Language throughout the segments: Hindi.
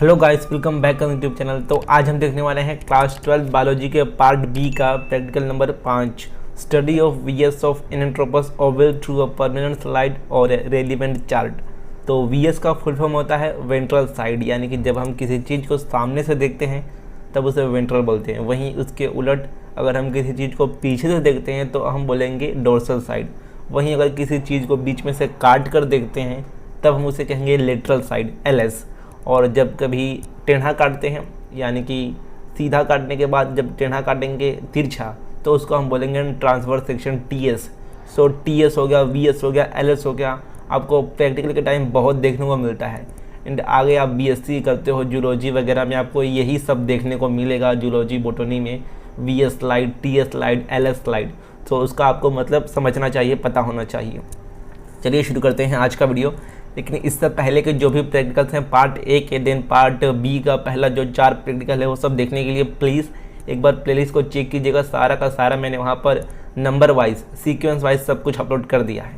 Hello guys, welcome back on YouTube channel. तो आज हम देखने वाले हैं क्लास 12 बायोलॉजी के पार्ट बी का practical number 5, study of VS of anatropous ovule through a permanent slide और रेलिवेंट चार्ट। तो वीएस का फुल फॉर्म होता है वेंट्रल साइड, यानी कि जब हम किसी चीज़ को सामने से देखते हैं तब उसे वेंट्रल बोलते हैं। वहीं उसके उलट अगर हम किसी चीज़ को पीछे से देखते हैं तो हम बोलेंगे डोर्सल साइड। वहीं अगर किसी चीज़ को बीच में से काट कर देखते हैं तब हम उसे कहेंगे लेटरल साइड, एलएस। और जब कभी टेढ़ा काटते हैं, यानी कि सीधा काटने के बाद जब टेढ़ा काटेंगे तिरछा, तो उसको हम बोलेंगे ट्रांसवर्स सेक्शन, टीएस। सो टीएस हो गया, वीएस हो गया, एलएस हो गया। आपको प्रैक्टिकल के टाइम बहुत देखने को मिलता है। एंड आगे आप बीएससी करते हो जूलॉजी वगैरह में, आपको यही सब देखने को मिलेगा जूलॉजी बोटनी में, VS slide, TS slide, LS slide. तो उसका आपको मतलब समझना चाहिए, पता होना चाहिए। चलिए शुरू करते हैं आज का वीडियो। लेकिन इससे पहले के जो भी प्रैक्टिकल्स हैं पार्ट ए के, देन पार्ट बी का पहला जो 4 प्रैक्टिकल है वो सब देखने के लिए प्लीज़ एक बार प्लेलिस्ट को चेक कीजिएगा। सारा का सारा मैंने वहाँ पर नंबर वाइज, सीक्वेंस वाइज सब कुछ अपलोड कर दिया है।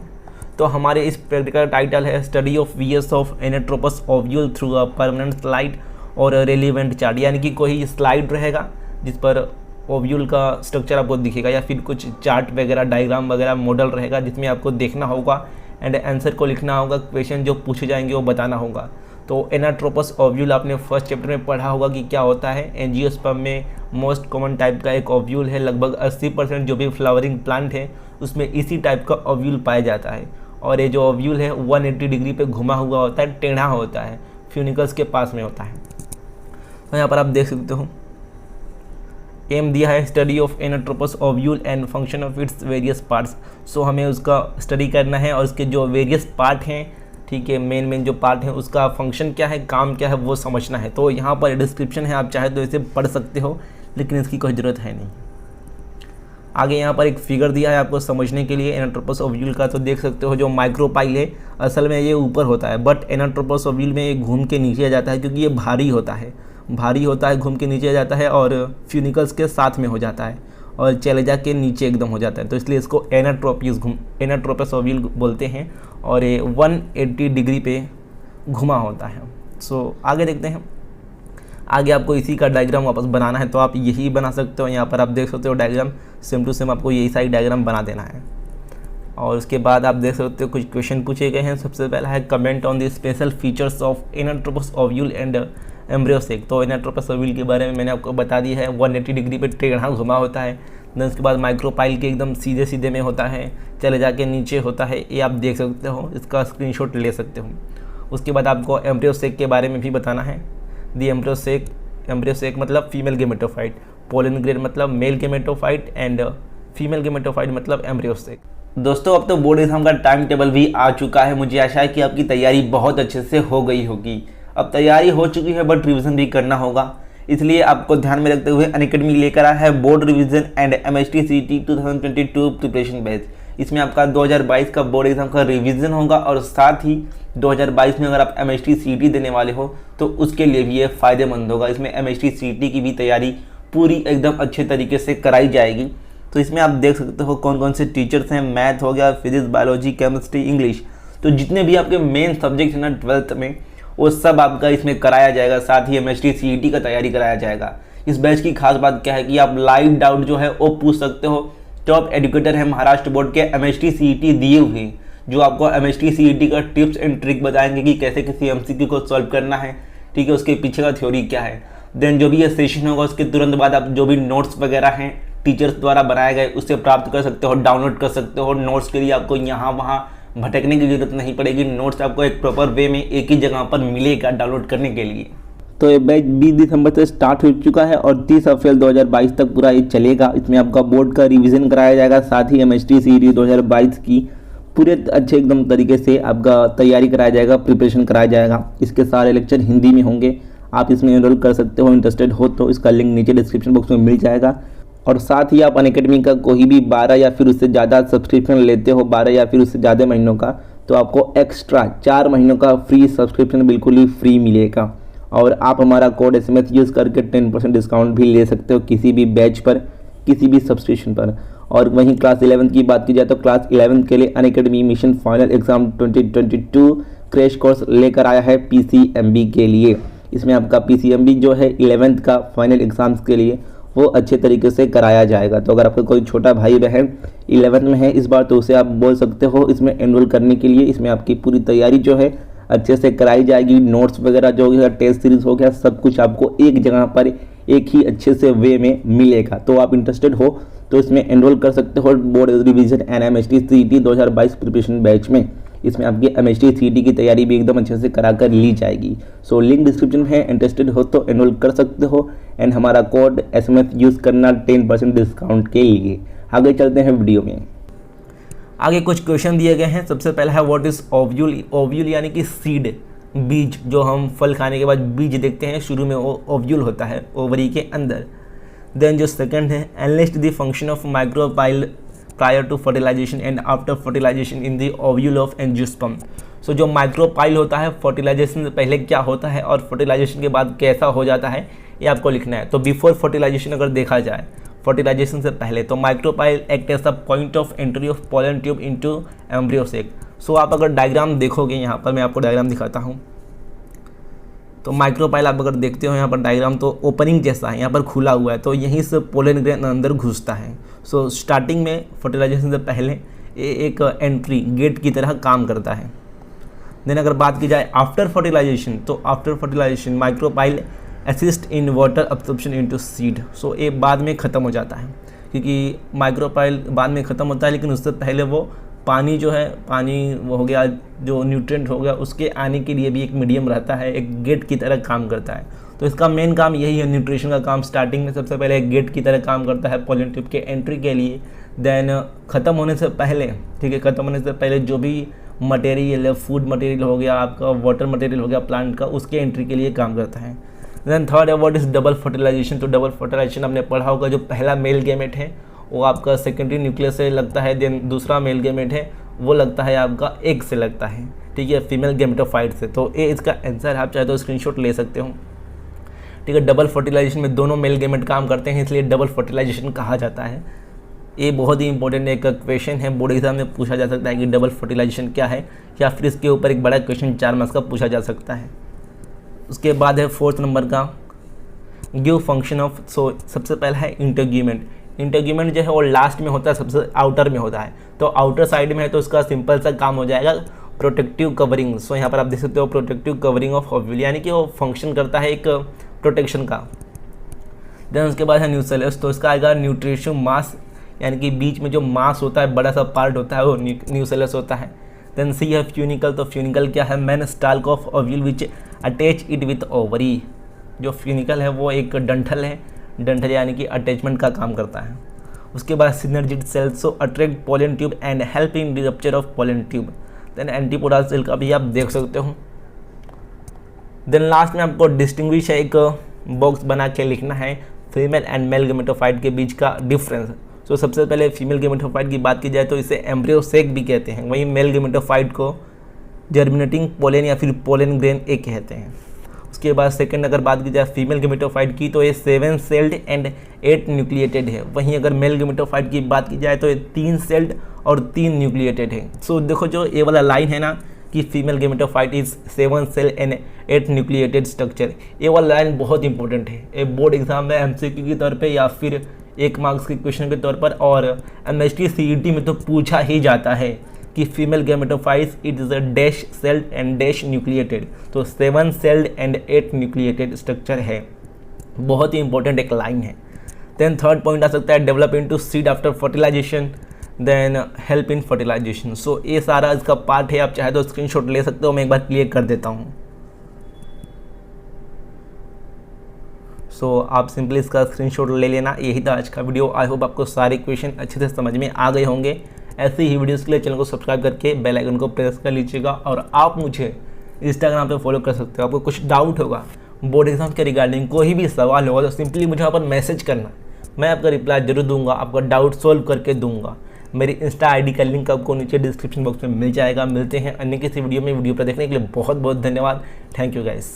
तो हमारे इस प्रैक्टिकल टाइटल है study of VS of anatropous ovule through a permanent slide और रेलिवेंट चार्ट, यानी कि कोई स्लाइड रहेगा जिस पर ओव्यूल का स्ट्रक्चर आपको दिखेगा, या फिर कुछ चार्ट वगैरह, डायग्राम वगैरह, मॉडल रहेगा जिसमें आपको देखना होगा एंड आंसर को लिखना होगा, क्वेश्चन जो पूछे जाएंगे वो बताना होगा। तो इनएंट्रोपस ओव्यूल आपने फर्स्ट चैप्टर में पढ़ा होगा कि क्या होता है। एंजियोस्पर्म में मोस्ट कॉमन टाइप का एक ओव्यूल है। लगभग 80% जो भी फ्लावरिंग प्लांट है उसमें इसी टाइप का ओव्यूल पाया जाता है। और ये जो ओव्यूल है 180 डिग्री पे घुमा हुआ होता है, टेढ़ा होता है, फ्यूनिकल्स के पास में होता है। तो यहाँ पर आप देख सकते हो एम दिया है study of anatropous ovule and function of its various parts. So हमें उसका स्टडी करना है और उसके जो वेरियस पार्ट हैं, ठीक है, मेन जो पार्ट हैं उसका फंक्शन क्या है, काम क्या है, वो समझना है। तो यहाँ पर डिस्क्रिप्शन है, आप चाहे तो इसे पढ़ सकते हो, लेकिन इसकी कोई ज़रूरत है नहीं। आगे यहाँ पर एक फिगर दिया है आपको समझने के लिए इनएंट्रोपस ओव्यूल का। तो देख सकते हो जो माइक्रोपाइल है असल में ये ऊपर होता है, बट इनएंट्रोपस ओव्यूल में ये घूम के नीचे आ जाता है क्योंकि ये भारी होता है, घूम के नीचे आ जाता है और फ्यूनिकल्स के साथ में हो जाता है और चले जाके नीचे एकदम हो जाता है। तो इसलिए इसको इनएंट्रोपस ओव्यूल बोलते हैं और ये 180 डिग्री पे घुमा होता है। सो आगे देखते हैं। आगे आपको इसी का डायग्राम वापस बनाना है तो आप यही बना सकते हो। यहाँ पर आप देख सकते हो डायग्राम सेम टू सेम आपको यही साइड डायग्राम बना देना है। और उसके बाद आप देख सकते हो कुछ क्वेश्चन पूछे गए हैं। सबसे पहला है comment on the special features of anatropous ovule and embryo sac. तो इनएंट्रोपस ओव्यूल के बारे में मैंने आपको बता दिया है, 180 डिग्री पे टेढ़ा घुमा होता है। देन उसके बाद माइक्रोपाइल के एकदम सीधे सीधे में होता है, चले जाके नीचे होता है। ये आप देख सकते हो, इसका स्क्रीनशॉट ले सकते हो। उसके बाद आपको एम्ब्रियोसेक के बारे में भी बताना है। दी एम्ब्रियोसेक मतलब फीमेल गेमेटोफाइट, पोलन ग्रेड मतलब mail gametophyte and female gametophyte मतलब एम्ब्रियोसेक। दोस्तों अब तो बोर्ड एग्जाम का टाइम टेबल भी आ चुका है। मुझे आशा है कि आपकी तैयारी बहुत अच्छे से हो गई होगी। अब तैयारी हो चुकी है बट रिवीजन भी करना होगा, इसलिए आपको ध्यान में रखते हुए अनअकैडमी लेकर आया है बोर्ड रिवीजन एंड एमएचटी सीटी 2022 प्रिपरेशन बैच। इसमें आपका 2022 का बोर्ड एग्जाम का रिवीजन होगा और साथ ही 2022 में अगर आप एमएचटी सीटी देने वाले हो तो उसके लिए भी ये फ़ायदेमंद होगा। इसमें एमएचटी सीटी की भी तैयारी पूरी एकदम अच्छे तरीके से कराई जाएगी। तो इसमें आप देख सकते हो कौन कौन से टीचर्स हैं। मैथ हो गया, फिजिक्स, बायोलॉजी, केमिस्ट्री, इंग्लिश, तो जितने भी आपके मेन सब्जेक्ट हैं ना 12th में, वो सब आपका इसमें कराया जाएगा। साथ ही एमएचटी सीईटी का तैयारी कराया जाएगा। इस बैच की खास बात क्या है कि आप लाइव डाउट जो है वो पूछ सकते हो। टॉप एजुकेटर है महाराष्ट्र बोर्ड के एमएचटी सीईटी दिए हुए, जो आपको एमएचटी सीईटी का टिप्स एंड ट्रिक बताएंगे कि कैसे किसी एमसीक्यू को सॉल्व करना है, ठीक है, उसके पीछे का थ्योरी क्या है। देन जो भी ये सेशन होगा उसके तुरंत बाद आप जो भी नोट्स वगैरह हैं टीचर्स द्वारा बनाए गए उससे प्राप्त कर सकते हो, डाउनलोड कर सकते हो। नोट्स के लिए आपको यहाँ वहाँ भटकने की जरूरत नहीं पड़ेगी। नोट्स आपको एक प्रॉपर वे में एक ही जगह पर मिलेगा डाउनलोड करने के लिए। तो ये बैच 20 दिसंबर से स्टार्ट हो चुका है और 30 अप्रैल 2022 तक पूरा ये चलेगा। इसमें आपका बोर्ड का रिवीजन कराया जाएगा, साथ ही एमएचटी सीईटी 2022 की पूरे अच्छे एकदम तरीके से आपका तैयारी कराया जाएगा, प्रिपरेशन कराया जाएगा। इसके सारे लेक्चर हिंदी में होंगे। आप इसमें एनरोल कर सकते हो, इंटरेस्टेड हो तो इसका लिंक नीचे डिस्क्रिप्शन बॉक्स में मिल जाएगा। और साथ ही आप अनअकैडमी का कोई भी 12 या फिर उससे ज़्यादा सब्सक्रिप्शन लेते हो, 12 या फिर उससे ज़्यादा महीनों का, तो आपको एक्स्ट्रा 4 महीनों का फ्री सब्सक्रिप्शन बिल्कुल ही फ्री मिलेगा। और आप हमारा कोड SMS यूज़ करके 10% डिस्काउंट भी ले सकते हो किसी भी बैच पर, किसी भी सब्सक्रिप्शन पर। और वहीं क्लास 11 की बात की जाए तो क्लास 11 के लिए Unacademy mission final exam 2022 crash course लेकर आया है PCMB के लिए। इसमें आपका PCMB जो है 11th का फाइनल एग्ज़ाम्स के लिए वो अच्छे तरीके से कराया जाएगा। तो अगर आपका कोई छोटा भाई बहन 11th में है इस बार तो उसे आप बोल सकते हो इसमें एनरोल करने के लिए। इसमें आपकी पूरी तैयारी जो है अच्छे से कराई जाएगी। नोट्स वगैरह जो हो गया, टेस्ट सीरीज हो गया, सब कुछ आपको एक जगह पर एक ही अच्छे से वे में मिलेगा। तो आप इंटरेस्टेड हो तो इसमें एनरोल कर सकते हो board revision and MHT CET 2022 preparation batch में। इसमें आपकी MHT CET की तैयारी भी एकदम अच्छे से करा कर ली जाएगी। सो लिंक डिस्क्रिप्शन है, इंटरेस्टेड हो तो एनरोल कर सकते हो एंड हमारा कोड SMS यूज़ करना 10% डिस्काउंट के लिए। आगे चलते हैं वीडियो में। आगे कुछ क्वेश्चन दिए गए हैं। सबसे पहला है व्हाट इज ओव्यूल। ओव्यूल यानी कि सीड, बीज, जो हम फल खाने के बाद बीज देखते हैं शुरू में वो ओव्यूल होता है ओवरी के अंदर। देन जो सेकंड है enlist the function of micropyle prior to fertilization and after fertilization in the ovule of angiosperm. So जो माइक्रोपाइल होता है फर्टिलाइजेशन से पहले क्या होता है और फर्टिलाइजेशन के बाद कैसा हो जाता है ये आपको लिखना है। तो बिफोर फर्टिलाइजेशन अगर देखा जाए, फर्टिलाइजेशन से पहले, तो micropyle act as the point of entry of pollen tube into embryo sac. So आप अगर डायग्राम देखोगे, यहाँ पर मैं आपको डायग्राम दिखाता हूँ। तो माइक्रोपाइल आप अगर देखते हो यहाँ पर डायग्राम तो ओपनिंग जैसा है, यहाँ पर खुला हुआ है, तो यहीं से पोलन ग्रेन अंदर घुसता है। सो स्टार्टिंग में फर्टिलाइजेशन से पहले ये एक एंट्री गेट की तरह काम करता है। देन अगर बात की जाए आफ्टर फर्टिलाइजेशन, तो after fertilization micropyle assist in water absorption into seed. So ये बाद में ख़त्म हो जाता है, क्योंकि माइक्रोपाइल बाद में ख़त्म होता है, लेकिन उससे पहले वो पानी जो है, पानी वो हो गया जो न्यूट्रिएंट हो गया, उसके आने के लिए भी एक मीडियम रहता है, एक गेट की तरह काम करता है। तो इसका मेन काम यही है, न्यूट्रिशन का काम स्टार्टिंग में सबसे पहले एक गेट की तरह काम करता है पोलन ट्यूब के एंट्री के लिए। देन ख़त्म होने से पहले, ठीक है, ख़त्म होने से पहले जो भी मटेरियल है, फूड मटेरियल हो गया आपका, वाटर मटेरियल हो गया प्लांट का, उसके एंट्री के लिए काम करता है। देन थर्ड है व्हाट इज़ डबल फर्टिलाइजेशन। तो डबल फर्टिलाइजेशन हमने पढ़ा होगा, जो पहला मेल गेमेट है वो आपका सेकेंडरी न्यूक्लियस से लगता है, देन दूसरा मेल गेमेट है वो लगता है आपका एग से लगता है, ठीक है, फीमेल गेमेटोफाइट से। तो ये इसका आंसर, आप चाहे तो स्क्रीनशॉट ले सकते हो, ठीक है। डबल फर्टिलाइजेशन में दोनों मेल गेमेट काम करते हैं, इसलिए डबल फर्टिलाइजेशन कहा जाता है। ये बहुत ही इंपॉर्टेंट एक क्वेश्चन है, बोर्ड एग्जाम में पूछा जा सकता है कि डबल फर्टिलाइजेशन क्या है, या फिर इसके ऊपर एक बड़ा क्वेश्चन 4 मार्क्स का पूछा जा सकता है। उसके बाद है 4th नंबर का गिव फंक्शन ऑफ। सो सबसे पहला है इंटेग्यूमेंट। इंटेग्यूमेंट जो है वो लास्ट में होता है, सबसे आउटर में होता है। तो आउटर साइड में है तो उसका सिंपल सा काम हो जाएगा प्रोटेक्टिव कवरिंग। सो यहाँ पर आप देख सकते हो प्रोटेक्टिव कवरिंग ऑफ ओव्यूल, यानी कि वो फंक्शन करता है एक प्रोटेक्शन का। देन उसके बाद है न्यूसेलस। तो इसका आएगा न्यूट्रिशन मास, यानी कि बीच में जो मास होता है, बड़ा सा पार्ट होता है, वो न्यूसेलस होता है। देन सी है फ्यूनिकल। तो फ्यूनिकल क्या है, man stalk of ovule which attach it with ovary. जो फ्यूनिकल है वो एक डंठल है, डंठल यानी कि अटैचमेंट का काम करता है। उसके बाद synergid cell, so attract pollen tube and help in rupture of pollen tube. Then antipodal cell का भी आप देख सकते हो। देन लास्ट में आपको डिस्टिंग्विश है, एक बॉक्स बना के लिखना है फीमेल एंड मेल गेमेटोफाइट के बीच का डिफरेंस। सो सबसे पहले फीमेल गेमेटोफाइट की बात की जाए तो इसे एम्ब्रियो सेक भी कहते हैं, वहीं मेल गेमेटोफाइट को जर्मिनेटिंग पोलन या फिर पोलन ग्रेन ए कहते हैं। उसके बाद सेकंड अगर बात की जाए फीमेल गेमेटोफाइट की, तो ये 7 सेल्ड एंड 8 न्यूक्लिएटेड है। वहीं अगर मेल गेमेटोफाइट की बात की जाए तो ये 3 सेल्ड और 3 न्यूक्लिएटेड है। सो देखो जो ये वाला लाइन है ना कि female gametophyte is 7 cell and 8 nucleated structure, ये वाला लाइन बहुत इंपॉर्टेंट है। ये बोर्ड एग्जाम में MCQ के तौर पर या फिर 1 मार्क्स के क्वेश्चन के तौर पर और MHT CET में तो पूछा ही जाता है कि female gametophytes it is a dash celled and dash nucleated. तो 7 सेल्ड एंड 8 न्यूक्लिएटेड स्ट्रक्चर है, बहुत ही इंपॉर्टेंट एक लाइन है। देन थर्ड पॉइंट आ सकता है develop into seed after fertilization, then help in fertilization. So ये सारा इसका पार्ट है, आप चाहे तो स्क्रीनशॉट ले सकते हो, मैं एक बार क्लियर कर देता हूँ। सो आप सिंपली इसका स्क्रीनशॉट ले लेना। यही था आज का वीडियो। आई होप आपको सारे क्वेश्चन अच्छे से समझ में आ गए होंगे। ऐसे ही वीडियोस के लिए चैनल को सब्सक्राइब करके बेल आइकन को प्रेस कर लीजिएगा, और आप मुझे इंस्टाग्राम पे फॉलो कर सकते हो। आपको कुछ डाउट होगा बोर्ड एग्जाम के रिगार्डिंग, कोई भी सवाल होगा तो सिंपली मुझे वहाँ पर मैसेज करना, मैं आपका रिप्लाई जरूर दूंगा, आपका डाउट सोल्व करके दूंगा। मेरी इंस्टा ID का लिंक आपको नीचे डिस्क्रिप्शन बॉक्स में मिल जाएगा। मिलते हैं अन्य किसी वीडियो में। वीडियो पर देखने के लिए बहुत बहुत धन्यवाद। Thank you guys.